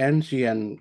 NCN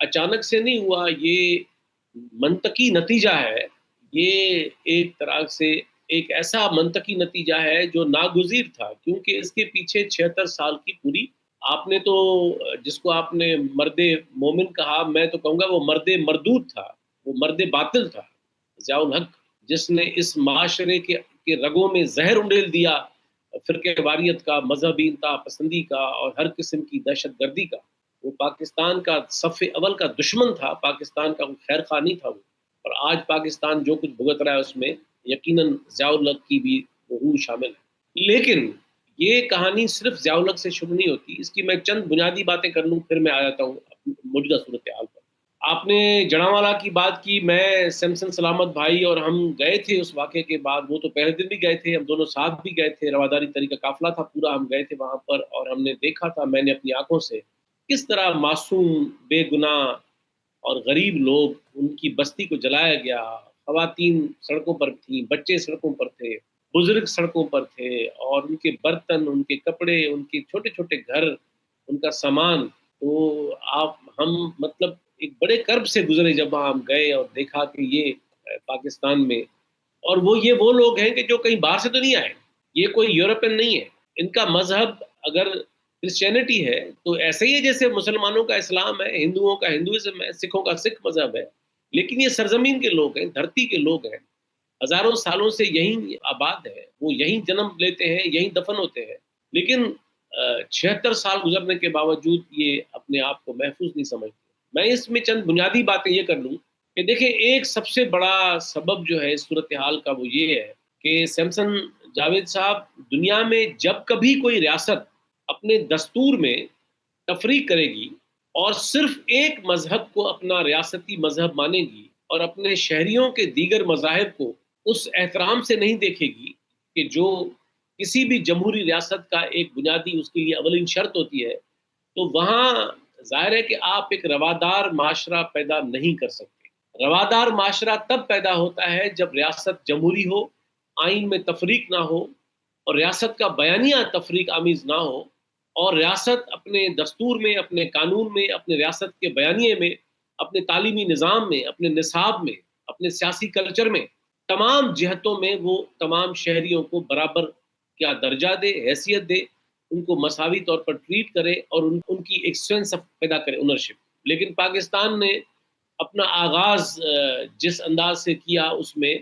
اچانک سے نہیں ہوا، یہ منطقی نتیجہ ہے، یہ ایک طرح سے ایک ایسا منطقی نتیجہ ہے جو ناگزیر تھا، کیونکہ اس کے پیچھے 76 سال کی پوری، آپ نے تو جس کو آپ نے مرد مومن کہا، میں تو کہوں گا وہ مرد مردود تھا، وہ مرد باطل تھا، ضیاء الحق، جس نے اس معاشرے کے رگوں میں زہر انڈیل دیا، فرقہ واریت کا، مذہبی انتہا پسندی کا اور ہر قسم کی دہشت گردی کا۔ وہ پاکستان کا صف اول کا دشمن تھا، پاکستان کا خیر خواہ نہیں تھا وہ، اور آج پاکستان جو کچھ بھگت رہا ہے اس میں یقیناً ضیاء الحق کی بھی روح شامل ہے۔ لیکن یہ کہانی صرف ضیاء الحق سے شروع نہیں ہوتی، اس کی میں چند بنیادی باتیں کر لوں، پھر میں آ جاتا ہوں موجودہ صورتحال پر۔ آپ نے جڑاوالا کی بات کی، میں سیمسن سلامت بھائی اور ہم گئے تھے اس واقعے کے بعد، وہ تو پہلے دن بھی گئے تھے، ہم دونوں ساتھ بھی گئے تھے، رواداری طریقہ قافلہ تھا پورا، ہم گئے تھے وہاں پر اور ہم نے دیکھا تھا، میں نے اپنی آنکھوں سے کس طرح معصوم، بے گناہ اور غریب لوگ، ان کی بستی کو جلایا گیا، خواتین سڑکوں پر تھیں، بچے سڑکوں پر تھے، بزرگ سڑکوں پر تھے، اور ان کے برتن، ان کے کپڑے، ان کے چھوٹے چھوٹے گھر، ان کا سامان، تو آپ ہم مطلب ایک بڑے کرب سے گزرے جب وہاں ہم گئے اور دیکھا کہ یہ پاکستان میں، اور وہ لوگ ہیں کہ جو کہیں باہر سے تو نہیں آئے، یہ کوئی یورپین نہیں ہے، ان کا مذہب اگر کرسچینٹی ہے تو ایسے ہی ہے جیسے مسلمانوں کا اسلام ہے، ہندوؤں کا ہندوازم ہے، سکھوں کا سکھ مذہب ہے، لیکن یہ سرزمین کے لوگ ہیں، دھرتی کے لوگ ہیں، ہزاروں سالوں سے یہیں آباد ہے، وہ یہیں جنم لیتے ہیں، یہیں دفن ہوتے ہیں، لیکن 76 سال گزرنے کے باوجود یہ اپنے آپ کو محفوظ نہیں سمجھتے۔ میں اس میں چند بنیادی باتیں یہ کر لوں کہ دیکھیں، ایک سب سے بڑا سبب جو ہے اس صورتحال کا وہ یہ ہے کہ سیمسن جاوید صاحب، دنیا میں جب کبھی کوئی ریاست اپنے دستور میں تفریق کرے گی اور صرف ایک مذہب کو اپنا ریاستی مذہب مانے گی اور اپنے شہریوں کے دیگر مذاہب کو اس احترام سے نہیں دیکھے گی کہ جو کسی بھی جمہوری ریاست کا ایک بنیادی اس کے لیے اولین شرط ہوتی ہے، تو وہاں ظاہر ہے کہ آپ ایک روادار معاشرہ پیدا نہیں کر سکتے۔ روادار معاشرہ تب پیدا ہوتا ہے جب ریاست جمہوری ہو، آئین میں تفریق نہ ہو، اور ریاست کا بیانیہ تفریق آمیز نہ ہو، اور ریاست اپنے دستور میں، اپنے قانون میں، اپنے ریاست کے بیانیے میں، اپنے تعلیمی نظام میں، اپنے نصاب میں، اپنے سیاسی کلچر میں، تمام جہتوں میں وہ تمام شہریوں کو برابر کیا درجہ دے، حیثیت دے، ان کو مساوی طور پر ٹریٹ کرے اور ان کی ایک سینس پیدا کرے، اونرشپ۔ لیکن پاکستان نے اپنا آغاز جس انداز سے کیا اس میں،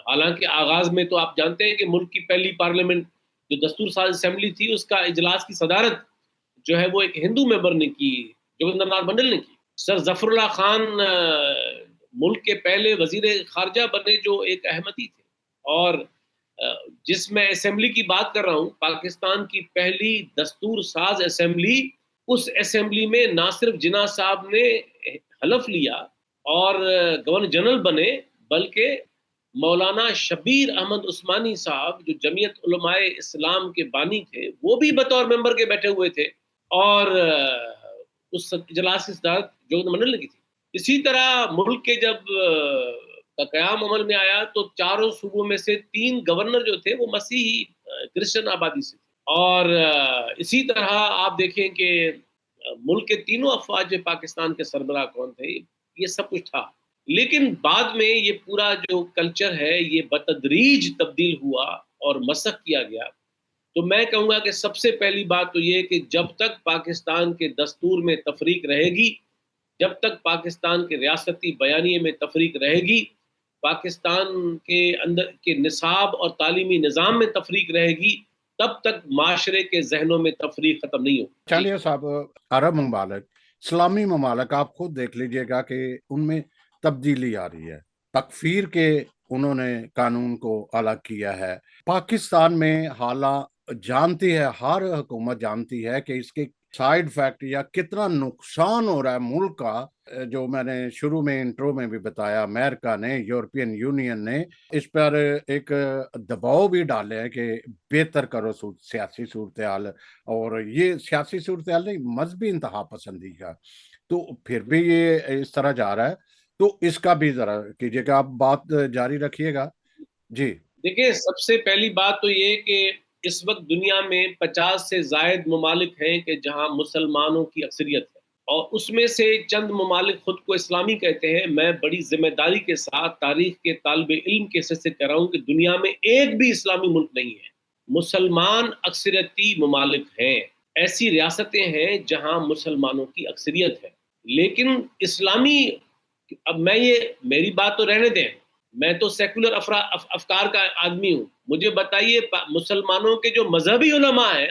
حالانکہ آغاز میں تو آپ جانتے ہیں کہ ملک کی پہلی پارلیمنٹ جو دستور ساز اسمبلی تھی، اس کا اجلاس کی صدارت جو ہے وہ ایک ہندو ممبر نے کی، جوگندر ناتھ منڈل نے کی۔ سر ظفر اللہ خان ملک کے پہلے وزیر خارجہ بنے جو ایک احمدی تھے، اور جس میں اسمبلی کی بات کر رہا ہوں، پاکستان کی پہلی دستور ساز اسمبلی، اس اسمبلی میں نہ صرف جناح صاحب نے حلف لیا اور گورنر جنرل بنے، بلکہ مولانا شبیر احمد عثمانی صاحب جو جمعیت علماء اسلام کے بانی تھے، وہ بھی بطور ممبر کے بیٹھے ہوئے تھے، اور اس اجلاس کی صدارت جوگندر منڈل نے کی تھی۔ اسی طرح ملک کے جب کا قیام عمل میں آیا تو چاروں صوبوں میں سے 3 گورنر جو تھے وہ مسیحی کرسچن آبادی سے تھے، اور اسی طرح آپ دیکھیں کہ ملک کے تینوں افواج پاکستان کے سربراہ کون تھے، یہ سب کچھ تھا، لیکن بعد میں یہ پورا جو کلچر ہے یہ بتدریج تبدیل ہوا اور مسخ کیا گیا۔ تو میں کہوں گا کہ سب سے پہلی بات تو یہ کہ جب تک پاکستان کے دستور میں تفریق رہے گی، جب تک پاکستان کے ریاستی بیانیے میں تفریق رہے گی، پاکستان کے اندر کے نصاب اور تعلیمی نظام میں تفریق رہے گی، تب تک معاشرے کے ذہنوں میں تفریق ختم نہیں ہوگی۔ چلیے صاحب، عرب ممالک، اسلامی ممالک، آپ خود دیکھ لیجئے گا کہ ان میں تبدیلی آ رہی ہے، تکفیر کے انہوں نے قانون کو الگ کیا ہے۔ پاکستان میں حالات جانتی ہے، ہر حکومت جانتی ہے کہ اس کے سائیڈ افیکٹ یا کتنا نقصان ہو رہا ہے ملک کا، جو میں نے شروع میں انٹرو میں بھی بتایا، امریکہ نے، یورپین یونین نے اس پر ایک دباؤ بھی ڈالے ہیں کہ بہتر کرو سیاسی صورتحال، اور یہ سیاسی صورتحال نہیں، مذہبی انتہا پسندی کا، تو پھر بھی یہ اس طرح جا رہا ہے، تو اس کا بھی ذرا کیجیے گا، آپ بات جاری رکھیے گا۔ جی دیکھیں، سب سے پہلی بات تو یہ کہ اس وقت دنیا میں 50 سے زائد ممالک ہیں کہ جہاں مسلمانوں کی اکثریت ہے، اور اس میں سے چند ممالک خود کو اسلامی کہتے ہیں۔ میں بڑی ذمہ داری کے ساتھ تاریخ کے طالب علم کے حیثیت سے کہہ رہا ہوں کہ دنیا میں ایک بھی اسلامی ملک نہیں ہے، مسلمان اکثریتی ممالک ہیں، ایسی ریاستیں ہیں جہاں مسلمانوں کی اکثریت ہے، لیکن اسلامی، اب میں یہ میری بات تو رہنے دیں، میں تو سیکولر افکار کا آدمی ہوں، مجھے بتائیے مسلمانوں کے جو مذہبی علماء ہیں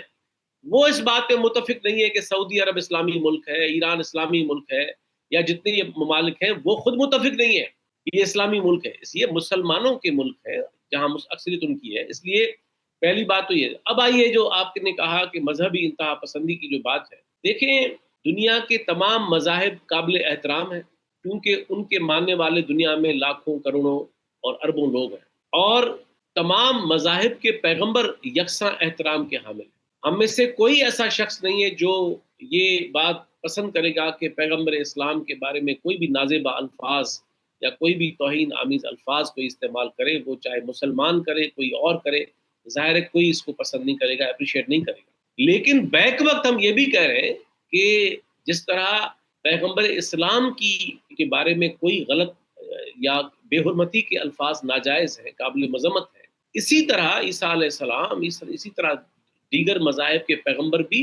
وہ اس بات پہ متفق نہیں ہے کہ سعودی عرب اسلامی ملک ہے، ایران اسلامی ملک ہے، یا جتنے یہ ممالک ہیں وہ خود متفق نہیں ہے کہ یہ اسلامی ملک ہے، اس لیے مسلمانوں کے ملک ہے جہاں اکثریت ان کی ہے۔ اس لیے پہلی بات تو یہ۔ اب آئیے جو آپ نے کہا کہ مذہبی انتہا پسندی کی جو بات ہے، دیکھیں دنیا کے تمام مذاہب قابل احترام ہیں، کیونکہ ان کے ماننے والے دنیا میں لاکھوں کروڑوں اور اربوں لوگ ہیں، اور تمام مذاہب کے پیغمبر یکساں احترام کے حامل ہیں۔ ہم میں سے کوئی ایسا شخص نہیں ہے جو یہ بات پسند کرے گا کہ پیغمبر اسلام کے بارے میں کوئی بھی نازیبہ الفاظ یا کوئی بھی توہین آمیز الفاظ کوئی استعمال کرے، وہ چاہے مسلمان کرے کوئی اور کرے، ظاہر ہے کوئی اس کو پسند نہیں کرے گا، اپریشیٹ نہیں کرے گا۔ لیکن بیک وقت ہم یہ بھی کہہ رہے ہیں کہ جس طرح پیغمبر اسلام کے بارے میں کوئی غلط یا بے حرمتی کے الفاظ ناجائز ہیں، قابل مذمت ہیں، اسی طرح عیسیٰ علیہ السلام، اسی طرح دیگر مذاہب کے پیغمبر بھی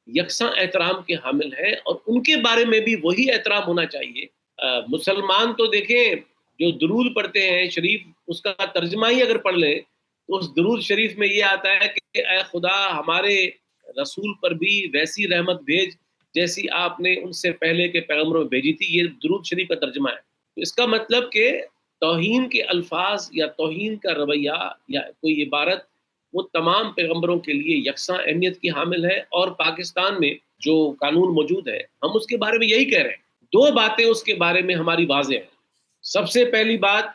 یکساں احترام کے حامل ہیں، اور ان کے بارے میں بھی وہی احترام ہونا چاہیے۔ مسلمان تو دیکھیں جو درود پڑھتے ہیں شریف، اس کا ترجمہ ہی اگر پڑھ لیں تو اس درود شریف میں یہ آتا ہے کہ اے خدا ہمارے رسول پر بھی ویسی رحمت بھیج جیسی آپ نے ان سے پہلے کے پیغمبروں میں بھیجی تھی، یہ درود شریف کا ترجمہ ہے۔ تو اس کا مطلب کہ توہین کے الفاظ یا توہین کا رویہ یا کوئی عبارت وہ تمام پیغمبروں کے لیے یکساں اہمیت کی حامل ہے، اور پاکستان میں جو قانون موجود ہے ہم اس کے بارے میں یہی کہہ رہے ہیں۔ دو باتیں اس کے بارے میں ہماری واضح ہیں۔ سب سے پہلی بات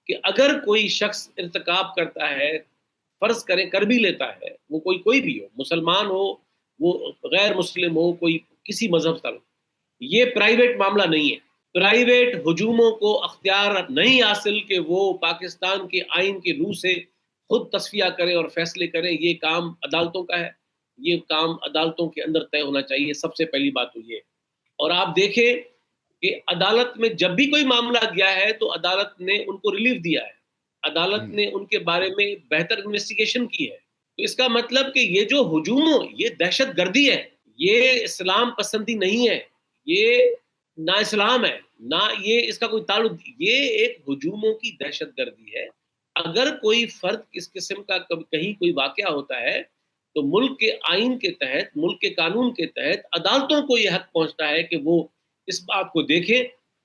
کہ اگر کوئی شخص ارتکاب کرتا ہے، فرض کریں کر بھی لیتا ہے، وہ کوئی بھی ہو، مسلمان ہو، وہ غیر مسلم ہو، کوئی کسی مذہب سے ہو، یہ پرائیویٹ معاملہ نہیں ہے۔ پرائیویٹ ہجوموں کو اختیار نہیں حاصل کہ وہ پاکستان کے آئین کے روح سے خود تصفیہ کریں اور فیصلے کریں، یہ کام عدالتوں کا ہے، یہ کام عدالتوں کے اندر طے ہونا چاہیے۔ سب سے پہلی بات تو یہ ہے۔ اور آپ دیکھیں کہ عدالت میں جب بھی کوئی معاملہ گیا ہے تو عدالت نے ان کو ریلیف دیا ہے، عدالت نے ان کے بارے میں بہتر انویسٹیگیشن کی ہے۔ تو اس کا مطلب کہ یہ جو ہجوم، یہ دہشت گردی ہے، یہ اسلام پسندی نہیں ہے، یہ نہ اسلام ہے، نہ یہ اس کا کوئی تعلق، یہ ایک ہجوموں کی دہشت گردی ہے۔ اگر کوئی فرد اس قسم کا کہیں کوئی واقعہ ہوتا ہے تو ملک کے آئین کے تحت، ملک کے قانون کے تحت عدالتوں کو یہ حق پہنچتا ہے کہ وہ اس بات کو دیکھیں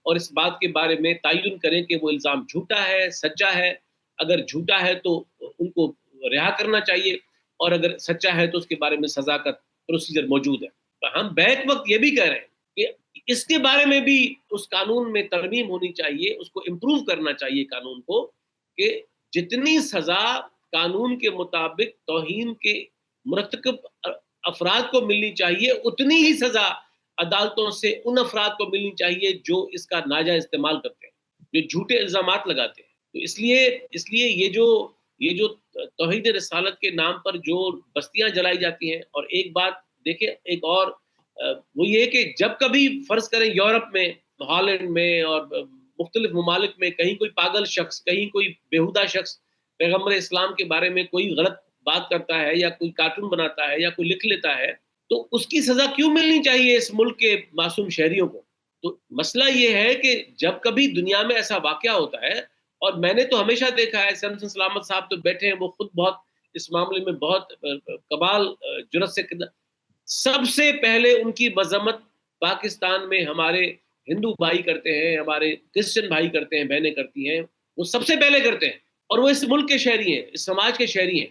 اور اس بات کے بارے میں تعین کریں کہ وہ الزام جھوٹا ہے، سچا ہے۔ اگر جھوٹا ہے تو ان کو رہا کرنا چاہیے، اور اگر سچا ہے تو اس کے بارے میں سزا کا پروسیجر موجود ہے۔ ہم بیک وقت یہ بھی کہہ رہے ہیں کہ اس کے بارے میں بھی اس قانون میں ترمیم ہونی چاہیے، اس کو امپروو کرنا چاہیے قانون کو، کہ جتنی سزا قانون کے مطابق توہین کے مرتکب افراد کو ملنی چاہیے، اتنی ہی سزا عدالتوں سے ان افراد کو ملنی چاہیے جو اس کا ناجائز استعمال کرتے ہیں، جو جھوٹے الزامات لگاتے ہیں۔ تو اس لیے یہ جو توحید رسالت کے نام پر جو بستیاں جلائی جاتی ہیں، اور ایک بات دیکھیں، ایک اور وہ یہ کہ جب کبھی فرض کریں یورپ میں، ہالینڈ میں اور مختلف ممالک میں کہیں کوئی پاگل شخص، کہیں کوئی بیہودہ شخص پیغمبر اسلام کے بارے میں کوئی غلط بات کرتا ہے یا کوئی کارٹون بناتا ہے یا کوئی لکھ لیتا ہے، تو اس کی سزا کیوں ملنی چاہیے اس ملک کے معصوم شہریوں کو؟ تو مسئلہ یہ ہے کہ جب کبھی دنیا میں ایسا واقعہ ہوتا ہے، اور میں نے تو ہمیشہ دیکھا ہے، سمسن سلامت صاحب تو بیٹھے ہیں، وہ خود بہت اس معاملے میں بہت کمال جرأت سے، سب سے پہلے ان کی مذمت پاکستان میں ہمارے ہندو بھائی کرتے ہیں، ہمارے کرسچن بھائی کرتے ہیں، بہنیں کرتی ہیں، وہ سب سے پہلے کرتے ہیں، اور وہ اس ملک کے شہری ہیں، اس سماج کے شہری ہیں۔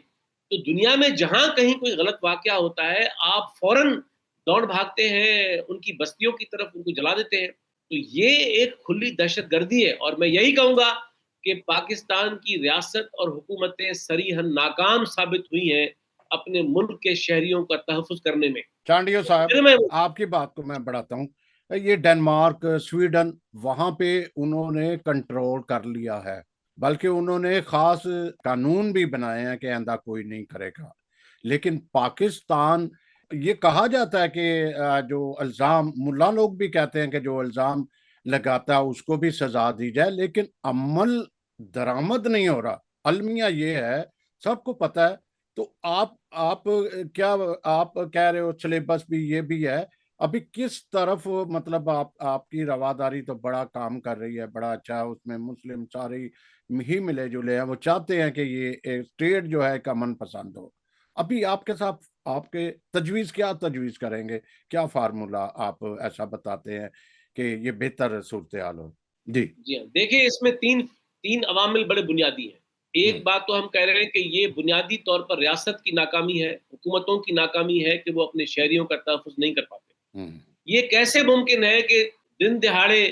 تو دنیا میں جہاں کہیں کوئی غلط واقعہ ہوتا ہے، آپ فوراً دوڑ بھاگتے ہیں ان کی بستیوں کی طرف، ان کو جلا دیتے ہیں۔ تو یہ ایک کھلی دہشت گردی ہے، اور میں یہی کہوں گا کہ پاکستان کی ریاست اور حکومتیں صریحاً ناکام ثابت ہوئی ہیں اپنے ملک کے شہریوں کا تحفظ کرنے میں۔ چانڈیو صاحب، آپ کی بات کو میں بڑھاتا ہوں۔ یہ ڈنمارک، سویڈن، وہاں پہ انہوں نے کنٹرول کر لیا ہے، بلکہ انہوں نے خاص قانون بھی بنائے ہیں کہ آئندہ کوئی نہیں کرے گا۔ لیکن پاکستان، یہ کہا جاتا ہے کہ جو الزام، ملا لوگ بھی کہتے ہیں کہ جو الزام لگاتا ہے اس کو بھی سزا دی جائے، لیکن عمل درآمد نہیں ہو رہا۔ المیہ یہ ہے، سب کو پتہ ہے۔ تو آپ کیا آپ کہہ رہے ہو سلیبس بھی یہ بھی ہے، ابھی کس طرف مطلب آپ کی رواداری تو بڑا کام کر رہی ہے، بڑا اچھا ہے، اس میں مسلم سارے ہی ملے جلے ہیں، وہ چاہتے ہیں کہ یہ اسٹیٹ جو ہے کا من پسند ہو۔ ابھی آپ کے ساتھ آپ کے کیا تجویز کریں گے؟ کیا فارمولا آپ ایسا بتاتے ہیں کہ یہ بہتر صورتحال ہو؟ جی جی ہاں، دیکھیں اس میں تین عوامل بڑے بنیادی ہیں۔ ہوں ایک بات تو ہم کہہ رہے ہیں کہ یہ بنیادی طور پر ریاست کی ناکامی ہے، حکومتوں کی ناکامی ہے کہ وہ اپنے شہریوں کا تحفظ نہیں کر پاتے۔ ہوں یہ کیسے ممکن ہے کہ دن دہاڑے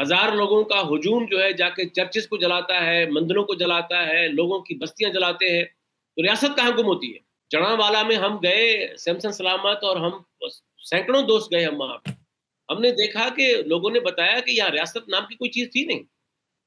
ہزار لوگوں کا ہجوم جو ہے جا کے چرچز کو جلاتا ہے، مندروں کو جلاتا ہے، لوگوں کی بستیاں جلاتے ہیں، تو ریاست کہاں گم ہوتی ہے؟ جڑاں والا میں ہم گئے، سیمسن سلامت اور ہم سینکڑوں دوست گئے ہم وہاں پہ، ہم نے دیکھا کہ لوگوں نے بتایا کہ یہاں ریاست نام کی کوئی چیز تھی نہیں۔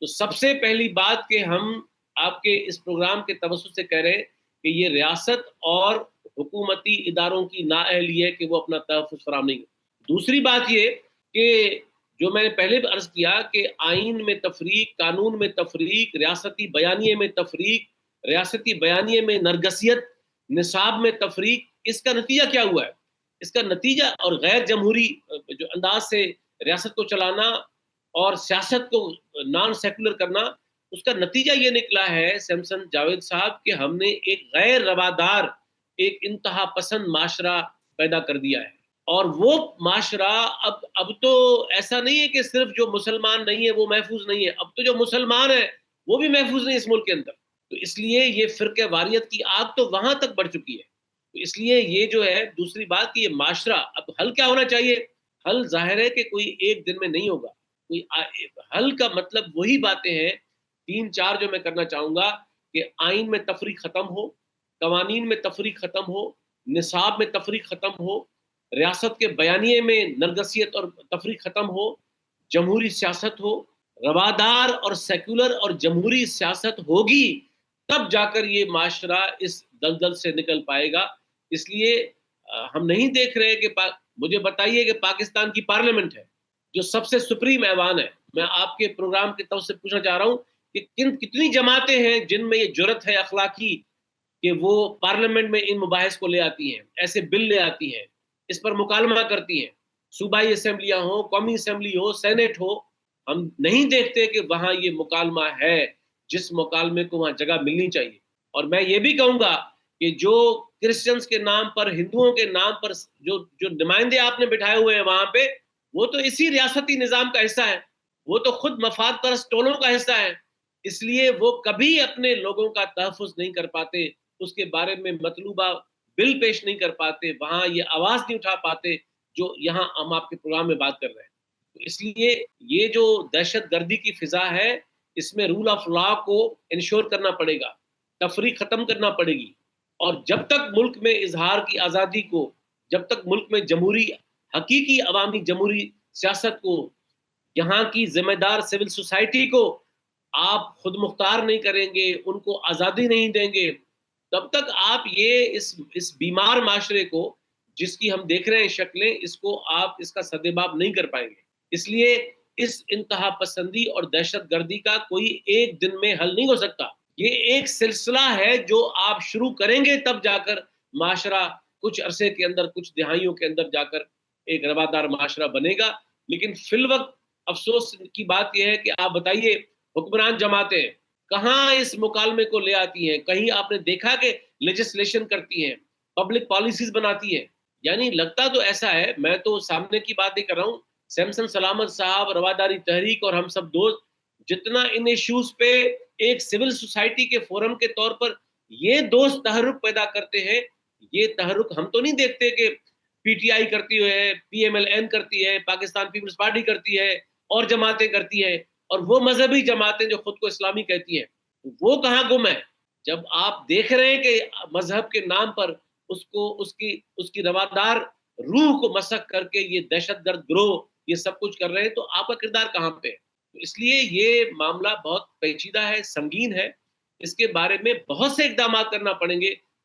تو سب سے پہلی بات کہ ہم آپ کے اس پروگرام کے توسط سے کہہ رہے ہیں کہ یہ ریاست اور حکومتی اداروں کی نااہلی ہے کہ وہ اپنا تحفظ فراہم نہیں کرتے۔ دوسری بات یہ کہ جو میں نے پہلے بھی عرض کیا کہ آئین میں تفریق، قانون میں تفریق، ریاستی بیانیے میں تفریق، ریاستی بیانیے میں نرگسیت، نصاب میں تفریق، اس کا نتیجہ کیا ہوا ہے؟ اس کا نتیجہ اور غیر جمہوری جو انداز سے ریاست کو چلانا اور سیاست کو نان سیکولر کرنا، اس کا نتیجہ یہ نکلا ہے سیمسن جاوید صاحب کہ ہم نے ایک غیر روادار، ایک انتہا پسند معاشرہ پیدا کر دیا ہے۔ اور وہ معاشرہ اب تو ایسا نہیں ہے کہ صرف جو مسلمان نہیں ہے وہ محفوظ نہیں ہے، اب تو جو مسلمان ہے وہ بھی محفوظ نہیں اس ملک کے اندر۔ تو اس لیے یہ فرقہ واریت کی آگ تو وہاں تک بڑھ چکی ہے۔ تو اس لیے یہ جو ہے دوسری بات کہ یہ معاشرہ اب حل کیا ہونا چاہیے؟ حل ظاہر ہے کہ کوئی ایک دن میں نہیں ہوگا۔ کوئی حل کا مطلب وہی باتیں ہیں، تین چار جو میں کرنا چاہوں گا کہ آئین میں تفریق ختم ہو، قوانین میں تفریق ختم ہو، نصاب میں تفریق ختم ہو، ریاست کے بیانیے میں نرگسیت اور تفریق ختم ہو، جمہوری سیاست ہو، روادار اور سیکولر اور جمہوری سیاست ہوگی، تب جا کر یہ معاشرہ اس دلدل سے نکل پائے گا۔ اس لیے ہم نہیں دیکھ رہے کہ مجھے بتائیے کہ پاکستان کی پارلیمنٹ ہے جو سب سے سپریم ایوان ہے، میں آپ کے پروگرام کے طرف سے پوچھنا چاہ رہا ہوں کہ کتنی جماعتیں ہیں جن میں یہ جرت ہے اخلاقی کہ وہ پارلیمنٹ میں ان مباحث کو لے آتی ہیں، ایسے بل لے آتی ہیں، اس پر مکالمہ کرتی ہیں، صوبائی اسمبلیاں ہو، قومی اسمبلی ہو، سینٹ ہو، ہم نہیں دیکھتے کہ وہاں یہ مکالمہ ہے جس مکالمے کو وہاں جگہ ملنی چاہیے۔ اور میں یہ بھی کہوں گا کہ جو کرسچنز کے نام پر، ہندوؤں کے نام پر جو نمائندے آپ نے بٹھائے ہوئے ہیں وہاں پہ، وہ تو اسی ریاستی نظام کا حصہ ہے، وہ تو خود مفاد پرست ٹولوں کا حصہ ہے، اس لیے وہ کبھی اپنے لوگوں کا تحفظ نہیں کر پاتے، اس کے بارے میں مطلوبہ بل پیش نہیں کر پاتے، وہاں یہ آواز نہیں اٹھا پاتے جو یہاں ہم آپ کے پروگرام میں بات کر رہے ہیں۔ اس لیے یہ جو دہشت گردی کی فضا ہے، اس میں رول آف لا کو انشور کرنا پڑے گا، تفریق ختم کرنا پڑے گی، اور جب تک ملک میں اظہار کی آزادی کو، جب تک ملک میں جمہوری، حقیقی عوامی جمہوری سیاست کو، یہاں کی ذمہ دار سول سوسائٹی کو آپ خود مختار نہیں کریں گے، ان کو آزادی نہیں دیں گے، تب تک آپ یہ اس بیمار معاشرے کو جس کی ہم دیکھ رہے ہیں شکلیں، اس کو آپ اس کا سدباب نہیں کر پائیں گے۔ اس لیے اس انتہا پسندی اور دہشت گردی کا کوئی ایک دن میں حل نہیں ہو سکتا، یہ ایک سلسلہ ہے جو آپ شروع کریں گے تب جا کر معاشرہ کچھ عرصے کے اندر، کچھ دہائیوں کے اندر جا کر ایک روادار معاشرہ بنے گا۔ لیکن فی الوقت افسوس کی بات یہ ہے کہ آپ بتائیے حکمران جماعتیں کہاں اس مکالمے کو لے آتی ہیں؟ کہیں آپ نے دیکھا کہ لیجسلیشن کرتی ہیں، پبلک پالیسیز بناتی ہیں؟ یعنی لگتا تو ایسا ہے، میں تو سامنے کی بات نہیں کر رہا ہوں، سیمسن سلامت صاحب، رواداری تحریک اور ہم سب دوست جتنا ان ایشوز پہ ایک سول سوسائٹی کے فورم کے طور پر یہ دوست تحرک پیدا کرتے ہیں، یہ تحرک ہم تو نہیں دیکھتے کہ پی ٹی آئی کرتی ہے، پی ایم ایل این کرتی ہے، پاکستان پیپلز پارٹی کرتی ہے، اور جماعتیں کرتی ہیں، اور وہ مذہبی جماعتیں جو خود کو اسلامی کہتی ہیں، وہ کہاں گم ہے؟ جب آپ دیکھ رہے ہیں کہ مذہب کے نام پر اس کی روادار روح کو مسخ کر کے یہ دہشت گرد گروہ یہ سب کچھ کر رہے ہیں، تو آپ کا کردار کہاں پہ ہے؟ تو اس لیے یہ معاملہ بہت پیچیدہ ہے، سنگین ہے، اس کے بارے میں بہت سے اقدامات کرنا پڑیں گے،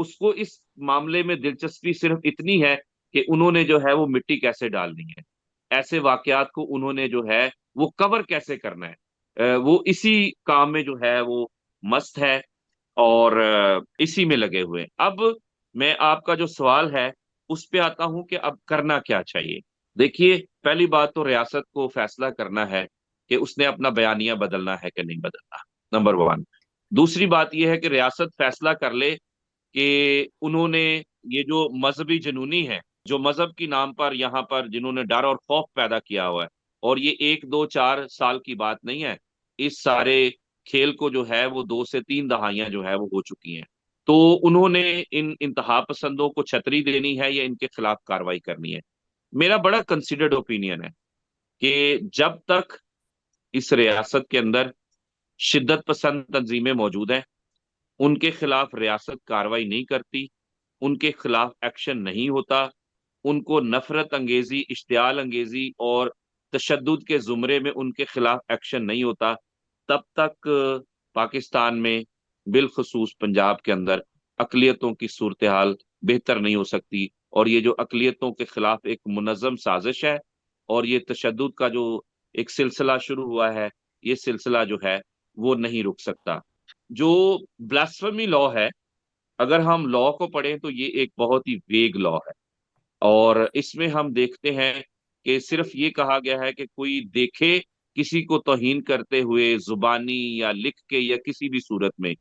اس کو اس معاملے میں دلچسپی صرف اتنی ہے کہ انہوں نے جو ہے وہ مٹی کیسے ڈالنی ہے، ایسے واقعات کو انہوں نے جو ہے وہ کور کیسے کرنا ہے، وہ اسی کام میں جو ہے وہ مست ہے اور اسی میں لگے ہوئے ہیں۔ اب میں آپ کا جو سوال ہے اس پہ آتا ہوں کہ اب کرنا کیا چاہیے۔ دیکھیے، پہلی بات تو ریاست کو فیصلہ کرنا ہے کہ اس نے اپنا بیانیہ بدلنا ہے کہ نہیں بدلنا، نمبر ون۔ دوسری بات یہ ہے کہ ریاست فیصلہ کر لے کہ انہوں نے یہ جو مذہبی جنونی ہے، جو مذہب کی نام پر یہاں پر جنہوں نے ڈر اور خوف پیدا کیا ہوا ہے، اور یہ 1 2 4 سال کی بات نہیں ہے، اس سارے کھیل کو جو ہے وہ 2 سے 3 دہائیاں جو ہے وہ ہو چکی ہیں، تو انہوں نے ان انتہا پسندوں کو چھتری دینی ہے یا ان کے خلاف کاروائی کرنی ہے۔ میرا بڑا کنسیڈرڈ اوپینین ہے کہ جب تک اس ریاست کے اندر شدت پسند تنظیمیں موجود ہیں، ان کے خلاف ریاست کاروائی نہیں کرتی، ان کے خلاف ایکشن نہیں ہوتا، ان کو نفرت انگیزی، اشتعال انگیزی اور تشدد کے زمرے میں ان کے خلاف ایکشن نہیں ہوتا، تب تک پاکستان میں بالخصوص پنجاب کے اندر اقلیتوں کی صورتحال بہتر نہیں ہو سکتی، اور یہ جو اقلیتوں کے خلاف ایک منظم سازش ہے اور یہ تشدد کا جو ایک سلسلہ شروع ہوا ہے، یہ سلسلہ جو ہے وہ نہیں رک سکتا۔ جو بلاسفیمی لا ہے، اگر ہم لا کو پڑھیں تو یہ ایک بہت ہی ویگ لا ہے، اور اس میں ہم دیکھتے ہیں کہ صرف یہ کہا گیا ہے کہ کوئی دیکھے کسی کو توہین کرتے ہوئے زبانی یا لکھ کے یا کسی بھی صورت میں،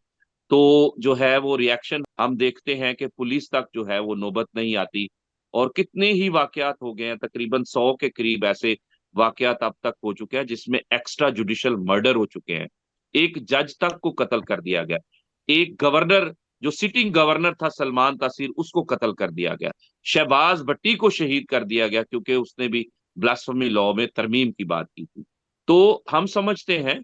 تو جو ہے وہ ریاکشن ہم دیکھتے ہیں کہ پولیس تک جو ہے وہ نوبت نہیں آتی، اور کتنے ہی واقعات ہو گئے ہیں، تقریباً 100 کے قریب ایسے واقعات اب تک ہو چکے ہیں جس میں ایکسٹرا جوڈیشل مرڈر ہو چکے ہیں، ایک جج تک کو قتل کر دیا گیا، ایک گورنر جو سٹنگ گورنر تھا سلمان تاثیر، اس کو قتل کر دیا گیا، شہباز بھٹی کو شہید کر دیا گیا کیونکہ اس نے بھی بلاسفیمی لا میں ترمیم کی بات کی تھی۔ تو ہم سمجھتے ہیں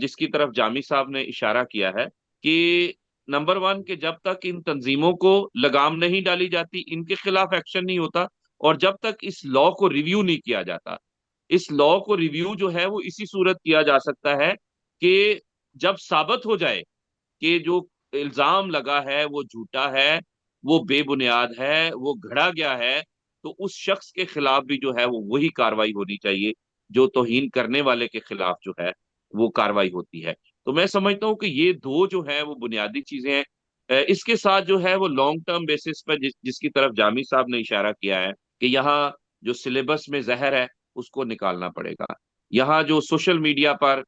جس کی طرف جامی صاحب نے اشارہ کیا ہے کہ نمبر ون کہ جب تک ان تنظیموں کو لگام نہیں ڈالی جاتی، ان کے خلاف ایکشن نہیں ہوتا، اور جب تک اس لا کو ریویو نہیں کیا جاتا، اس لا کو ریویو جو ہے وہ اسی صورت کیا جا سکتا ہے کہ جب ثابت ہو جائے کہ جو الزام لگا ہے وہ جھوٹا ہے، وہ بے بنیاد ہے، وہ گھڑا گیا ہے، تو اس شخص کے خلاف بھی جو ہے وہ وہی کاروائی ہونی چاہیے جو توہین کرنے والے کے خلاف جو ہے وہ کاروائی ہوتی ہے۔ تو میں سمجھتا ہوں کہ یہ دو جو ہے وہ بنیادی چیزیں ہیں۔ اس کے ساتھ جو ہے وہ لانگ ٹرم بیسس پر جس کی طرف جامی صاحب نے اشارہ کیا ہے کہ یہاں جو سلیبس میں زہر ہے اس کو نکالنا پڑے گا، یہاں جو سوشل میڈیا پر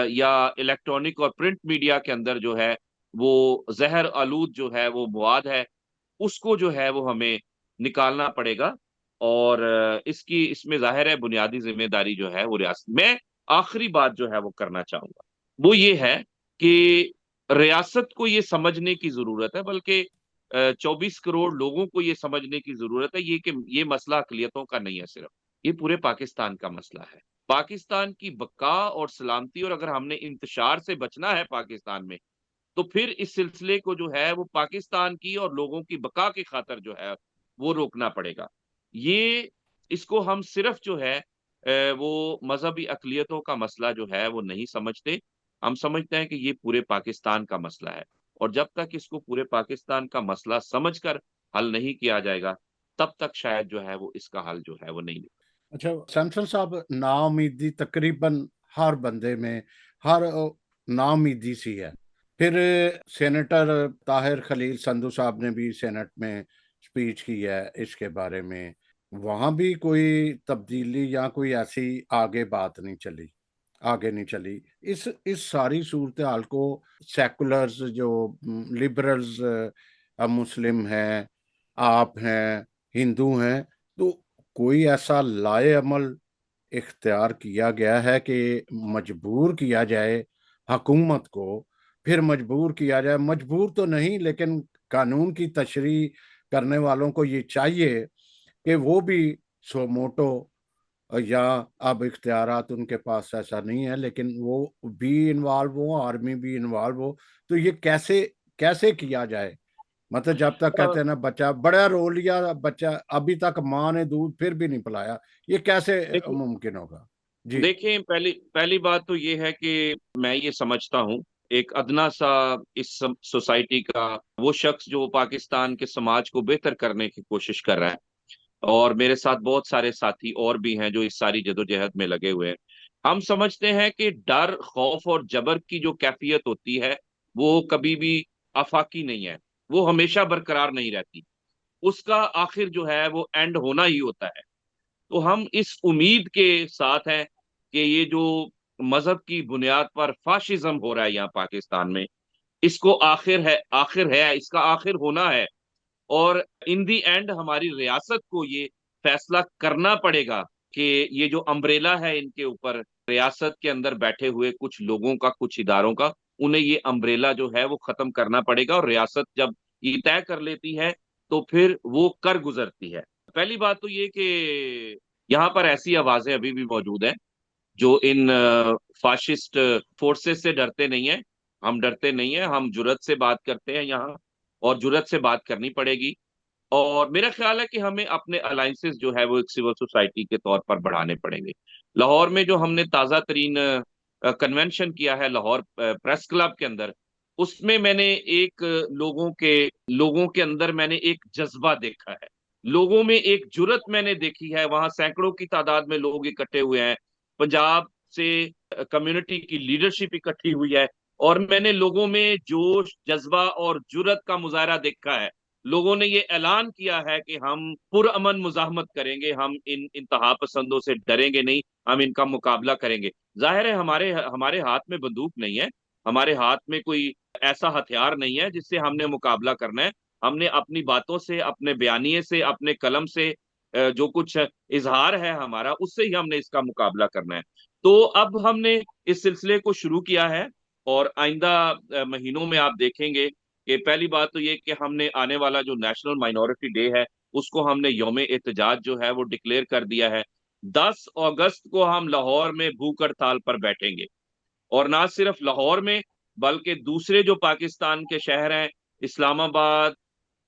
یا الیکٹرانک اور پرنٹ میڈیا کے اندر جو ہے وہ زہر آلود جو ہے وہ مواد ہے، اس کو جو ہے وہ ہمیں نکالنا پڑے گا، اور اس میں ظاہر ہے بنیادی ذمہ داری جو ہے وہ ریاست۔ میں آخری بات جو ہے وہ کرنا چاہوں گا وہ یہ ہے کہ ریاست کو یہ سمجھنے کی ضرورت ہے، بلکہ 24 کروڑ لوگوں کو یہ سمجھنے کی ضرورت ہے یہ کہ یہ مسئلہ اقلیتوں کا نہیں ہے، صرف یہ پورے پاکستان کا مسئلہ ہے، پاکستان کی بقا اور سلامتی، اور اگر ہم نے انتشار سے بچنا ہے پاکستان میں، تو پھر اس سلسلے کو جو ہے وہ پاکستان کی اور لوگوں کی بقا کی خاطر جو ہے وہ روکنا پڑے گا۔ یہ اس کو ہم صرف جو ہے وہ مذہبی اقلیتوں کا مسئلہ جو ہے وہ نہیں سمجھتے، ہم سمجھتے ہیں کہ یہ پورے پاکستان کا مسئلہ ہے، اور جب تک اس کو پورے پاکستان کا مسئلہ سمجھ کر حل نہیں کیا جائے گا، تب تک شاید جو ہے وہ اس کا حل جو ہے وہ نہیں نکلے۔ اچھا سیمسن صاحب، نا امیدی تقریباً ہر بندے میں، ہر نا امیدی سی ہے۔ پھر سینیٹر طاہر خلیل سندھو صاحب نے بھی سینٹ میں سپیچ کی ہے اس کے بارے میں، وہاں بھی کوئی تبدیلی یا کوئی ایسی آگے بات نہیں چلی، آگے نہیں چلی۔ اس ساری صورتحال کو سیکولرز جو لبرلز، مسلم ہیں، آپ ہیں، ہندو ہیں، تو کوئی ایسا لائے عمل اختیار کیا گیا ہے کہ مجبور کیا جائے حکومت کو، پھر مجبور کیا جائے، مجبور تو نہیں لیکن قانون کی تشریح کرنے والوں کو یہ چاہیے کہ وہ بھی سو موٹو، یا اب اختیارات ان کے پاس ایسا نہیں ہے لیکن وہ بھی انوالو ہو، آرمی بھی انوالو ہو، تو یہ کیسے کیا جائے؟ مطلب جب تک کہتے ہیں نا بچہ بڑا رو لیا، بچہ ابھی تک ماں نے دودھ پھر بھی نہیں پلایا، یہ کیسے دیکھیں ممکن ہوگا؟ جی دیکھیں پہلی بات تو یہ ہے کہ میں یہ سمجھتا ہوں ایک ادنا سا اس سوسائٹی کا وہ شخص جو پاکستان کے سماج کو بہتر کرنے کی کوشش کر رہا ہے. اور میرے ساتھ بہت سارے ساتھی اور بھی ہیں جو اس ساری جدوجہد میں لگے ہوئے ہیں. ہم سمجھتے ہیں کہ ڈر، خوف اور جبر کی جو کیفیت ہوتی ہے وہ کبھی بھی آفاقی نہیں ہے، وہ ہمیشہ برقرار نہیں رہتی. اس کا آخر جو ہے وہ اینڈ ہونا ہی ہوتا ہے. تو ہم اس امید کے ساتھ ہیں کہ یہ جو مذہب کی بنیاد پر فاشزم ہو رہا ہے یہاں پاکستان میں، اس کو آخر ہے اس کا آخر ہونا ہے. اور ان دی اینڈ ہماری ریاست کو یہ فیصلہ کرنا پڑے گا کہ یہ جو امبریلا ہے ان کے اوپر، ریاست کے اندر بیٹھے ہوئے کچھ لوگوں کا، کچھ اداروں کا، انہیں یہ امبریلا جو ہے وہ ختم کرنا پڑے گا. اور ریاست جب یہ طے کر لیتی ہے تو پھر وہ کر گزرتی ہے. پہلی بات تو یہ کہ یہاں پر ایسی آوازیں ابھی بھی موجود ہیں جو ان فاشسٹ فورسز سے ڈرتے نہیں ہیں. ہم ڈرتے نہیں ہیں، ہم جرت سے بات کرتے ہیں یہاں، اور جرت سے بات کرنی پڑے گی. اور میرا خیال ہے کہ ہمیں اپنے الائنسز جو ہے وہ ایک سول سوسائٹی کے طور پر بڑھانے پڑیں گے. لاہور میں جو ہم نے تازہ ترین کنونشن کیا ہے لاہور پریس کلب کے اندر، اس میں نے ایک لوگوں کے اندر میں نے ایک جذبہ دیکھا ہے، لوگوں میں ایک جرت میں نے دیکھی ہے. وہاں سینکڑوں کی تعداد میں لوگ اکٹھے ہوئے ہیں، پنجاب سے کمیونٹی کی لیڈرشپ اکٹھی ہوئی ہے، اور میں نے لوگوں میں جوش، جذبہ اور جرت کا مظاہرہ دیکھا ہے. لوگوں نے یہ اعلان کیا ہے کہ ہم پرامن مزاحمت کریں گے، ہم ان انتہا پسندوں سے ڈریں گے نہیں، ہم ان کا مقابلہ کریں گے. ظاہر ہے ہمارے ہاتھ میں بندوق نہیں ہے، ہمارے ہاتھ میں کوئی ایسا ہتھیار نہیں ہے جس سے ہم نے مقابلہ کرنا ہے. ہم نے اپنی باتوں سے، اپنے بیانیے سے، اپنے قلم سے جو کچھ اظہار ہے ہمارا، اس سے ہی ہم نے اس کا مقابلہ کرنا ہے. تو اب ہم نے اس سلسلے کو شروع کیا ہے، اور آئندہ مہینوں میں آپ دیکھیں گے کہ پہلی بات تو یہ کہ ہم نے آنے والا جو نیشنل مائنورٹی ڈے ہے اس کو ہم نے یوم احتجاج جو ہے وہ ڈکلیئر کر دیا ہے. 10 اگست کو ہم لاہور میں بھوک ہڑتال پر بیٹھیں گے، اور نہ صرف لاہور میں بلکہ دوسرے جو پاکستان کے شہر ہیں، اسلام آباد،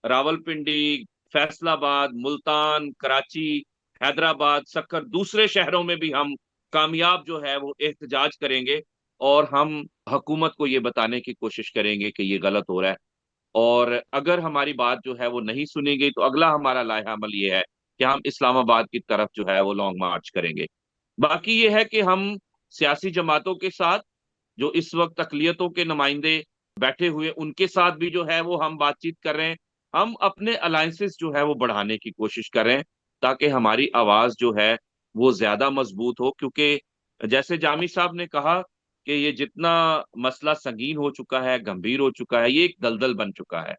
راولپنڈی، فیصل آباد، ملتان، کراچی، حیدرآباد، سکر، دوسرے شہروں میں بھی ہم کامیاب جو ہے وہ احتجاج کریں گے. اور ہم حکومت کو یہ بتانے کی کوشش کریں گے کہ یہ غلط ہو رہا ہے. اور اگر ہماری بات جو ہے وہ نہیں سنی گئی تو اگلا ہمارا لائحہ عمل یہ ہے کہ ہم اسلام آباد کی طرف جو ہے وہ لانگ مارچ کریں گے. باقی یہ ہے کہ ہم سیاسی جماعتوں کے ساتھ، جو اس وقت اقلیتوں کے نمائندے بیٹھے ہوئے، ان کے ساتھ بھی جو ہے وہ ہم بات چیت کر رہے ہیں. ہم اپنے الائنسز جو ہے وہ بڑھانے کی کوشش کر رہے ہیں تاکہ ہماری آواز جو ہے وہ زیادہ مضبوط ہو. کیونکہ جیسے جامی صاحب نے کہا کہ یہ جتنا مسئلہ سنگین ہو چکا ہے، گمبھیر ہو چکا ہے، یہ ایک دلدل بن چکا ہے.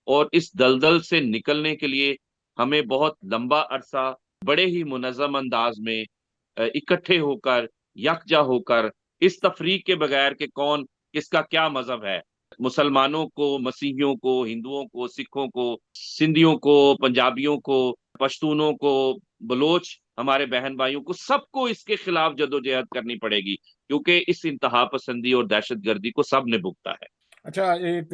اور اس دلدل سے نکلنے کے لیے ہمیں بہت لمبا عرصہ بڑے ہی منظم انداز میں اکٹھے ہو کر، یکجا ہو کر، اس تفریق کے بغیر کہ کون کس کا کیا مذہب ہے، مسلمانوں کو، مسیحیوں کو، ہندوؤں کو، سکھوں کو، سندھیوں کو، پنجابیوں کو، پشتونوں کو، بلوچ ہمارے بہن بھائیوں کو، سب کو اس کے خلاف جدوجہد کرنی پڑے گی، کیونکہ اس انتہا پسندی اور دہشت گردی کو سب نے بھگتا ہے. اچھا، ایک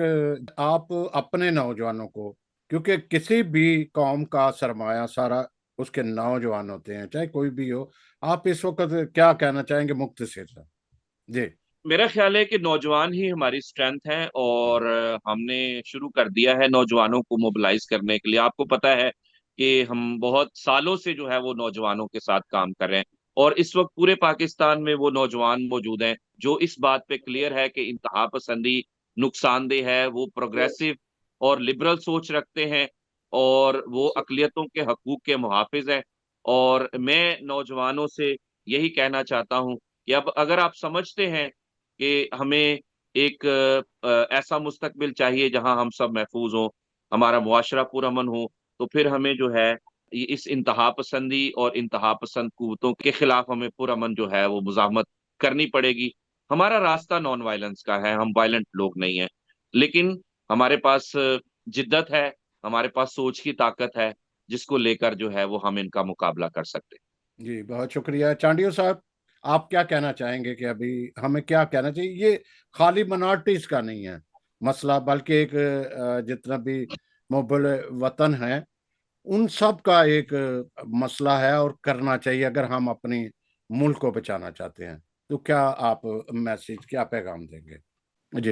آپ اپنے نوجوانوں کو، کیونکہ کسی بھی قوم کا سرمایہ سارا اس کے نوجوان ہوتے ہیں، چاہے کوئی بھی ہو، آپ اس وقت کیا کہنا چاہیں گے مختصر سے؟ جی. میرا خیال ہے کہ نوجوان ہی ہماری اسٹرینتھ ہے، اور ہم نے شروع کر دیا ہے نوجوانوں کو موبلائز کرنے کے لیے. آپ کو پتا ہے کہ ہم بہت سالوں سے جو ہے وہ نوجوانوں کے ساتھ کام کر رہے ہیں، اور اس وقت پورے پاکستان میں وہ نوجوان موجود ہیں جو اس بات پہ کلیئر ہے کہ انتہا پسندی نقصان دہ ہے. وہ پروگریسو اور لبرل سوچ رکھتے ہیں، اور وہ اقلیتوں کے حقوق کے محافظ ہیں. اور میں نوجوانوں سے یہی کہنا چاہتا ہوں کہ اب اگر آپ سمجھتے ہیں کہ ہمیں ایک ایسا مستقبل چاہیے جہاں ہم سب محفوظ ہوں، ہمارا معاشرہ پرامن ہو، تو پھر ہمیں جو ہے اس انتہا پسندی اور انتہا پسند قوتوں کے خلاف ہمیں پرامن جو ہے وہ مزاحمت کرنی پڑے گی. ہمارا راستہ نان وائلنس کا ہے، ہم وائلنٹ لوگ نہیں ہیں، لیکن ہمارے پاس جدت ہے، ہمارے پاس سوچ کی طاقت ہے، جس کو لے کر جو ہے وہ ہم ان کا مقابلہ کر سکتے ہیں. جی، بہت شکریہ چانڈیو صاحب. آپ کیا کہنا چاہیں گے کہ ابھی ہمیں کیا کہنا چاہیے؟ یہ خالی منارٹیز کا نہیں ہے مسئلہ، بلکہ ایک جتنا بھی محب وطن ہے ان سب کا ایک مسئلہ ہے، اور کرنا چاہیے اگر ہم اپنی ملک کو بچانا چاہتے ہیں. تو کیا آپ میسج، کیا پیغام دیں گے؟ جی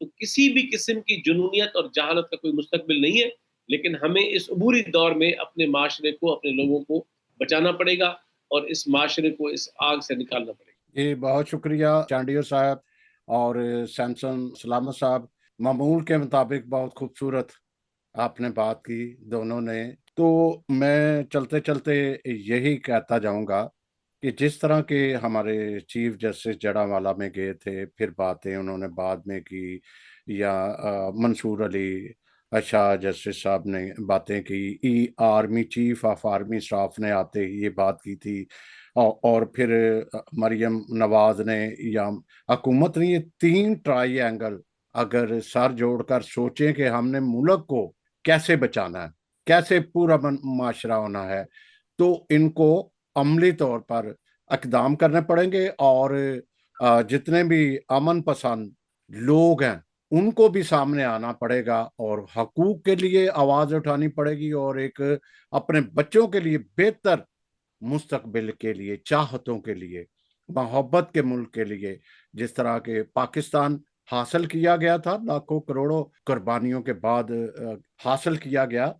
تو کسی بھی قسم کی جنونیت اور جہالت کا کوئی مستقبل نہیں ہے، لیکن ہمیں اس عبوری دور میں اپنے معاشرے کو، اپنے لوگوں کو بچانا پڑے گا اور اس معاشرے کو اس آگ سے نکالنا پڑے گا۔ جی بہت شکریہ چانڈیو صاحب اور سیمسن سلامت صاحب، معمول کے مطابق بہت خوبصورت آپ نے بات کی دونوں نے۔ تو میں چلتے چلتے یہی کہتا جاؤں گا کہ جس طرح کے ہمارے چیف جسٹس جڑاوالا میں گئے تھے، پھر باتیں انہوں نے بعد میں کی، یا منصور علی شاہ جسٹس صاحب نے باتیں کی، army chief of army staff نے آتے ہی یہ بات کی تھی، اور پھر مریم نواز نے یا حکومت نے، یہ تین ٹرائی اینگل اگر سر جوڑ کر سوچیں کہ ہم نے ملک کو کیسے بچانا ہے، کیسے پورا معاشرہ ہونا ہے، تو ان کو عملی طور پر اقدام کرنے پڑیں گے، اور جتنے بھی امن پسند لوگ ہیں ان کو بھی سامنے آنا پڑے گا اور حقوق کے لیے آواز اٹھانی پڑے گی، اور ایک اپنے بچوں کے لیے بہتر مستقبل کے لیے، چاہتوں کے لیے، محبت کے ملک کے لیے، جس طرح کے پاکستان حاصل کیا گیا تھا لاکھوں کروڑوں قربانیوں کے بعد حاصل کیا گیا،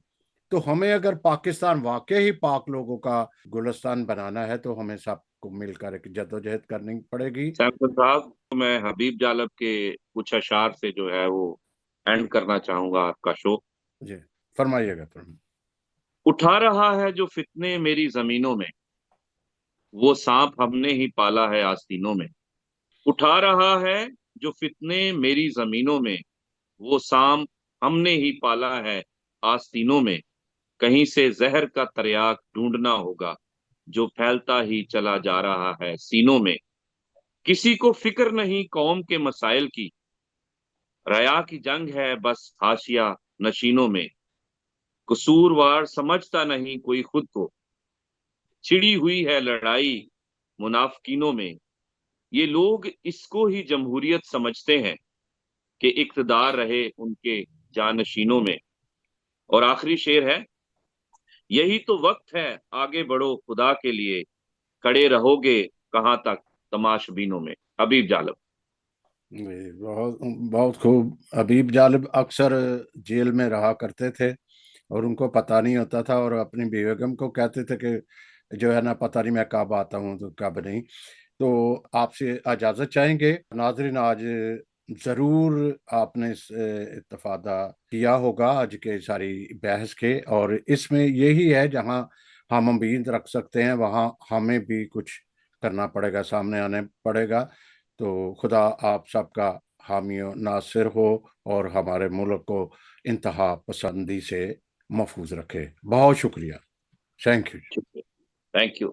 تو ہمیں اگر پاکستان واقعی پاک لوگوں کا گلستان بنانا ہے تو ہمیں سب کو مل کر ایک جدوجہد کرنی پڑے گی۔ سیمسن صاحب، میں حبیب جالب کے کچھ اشعار سے جو ہے وہ اینڈ کرنا چاہوں گا آپ کا شو۔ جی فرمائیے گا۔ اٹھا رہا ہے جو فتنے میری زمینوں میں، وہ سانپ ہم نے ہی پالا ہے آستینوں میں۔ اٹھا رہا ہے جو فتنے میری زمینوں میں، وہ سانپ ہم نے ہی پالا ہے آستینوں میں۔ کہیں سے زہر کا تریاک ڈھونڈنا ہوگا جو پھیلتا ہی چلا جا رہا ہے سینوں میں۔ کسی کو فکر نہیں قوم کے مسائل کی، ریا کی جنگ ہے بس حاشیہ نشینوں میں۔ قصوروار سمجھتا نہیں کوئی خود کو، چھڑی ہوئی ہے لڑائی منافقینوں میں۔ یہ لوگ اس کو ہی جمہوریت سمجھتے ہیں کہ اقتدار رہے ان کے جانشینوں میں۔ اور آخری شعر ہے، یہی تو وقت ہے آگے بڑھو خدا کے لیے، کھڑے رہو گے کہاں تک تماش بینوں میں۔ حبیب جالب۔ بہت بہت خوب۔ حبیب جالب اکثر جیل میں رہا کرتے تھے اور ان کو پتہ نہیں ہوتا تھا، اور اپنی بیگم کو کہتے تھے کہ جو ہے نا پتہ نہیں میں کب آتا ہوں تو کب نہیں۔ تو آپ سے اجازت چاہیں گے ناظرین، آج ضرور آپ نے استفادہ کیا ہوگا آج کے ساری بحث کے، اور اس میں یہی ہے جہاں ہم امید رکھ سکتے ہیں وہاں ہمیں بھی کچھ کرنا پڑے گا، سامنے آنے پڑے گا۔ تو خدا آپ سب کا حامی و ناصر ہو اور ہمارے ملک کو انتہا پسندی سے محفوظ رکھے۔ بہت شکریہ، تھینک یو۔ Thank you.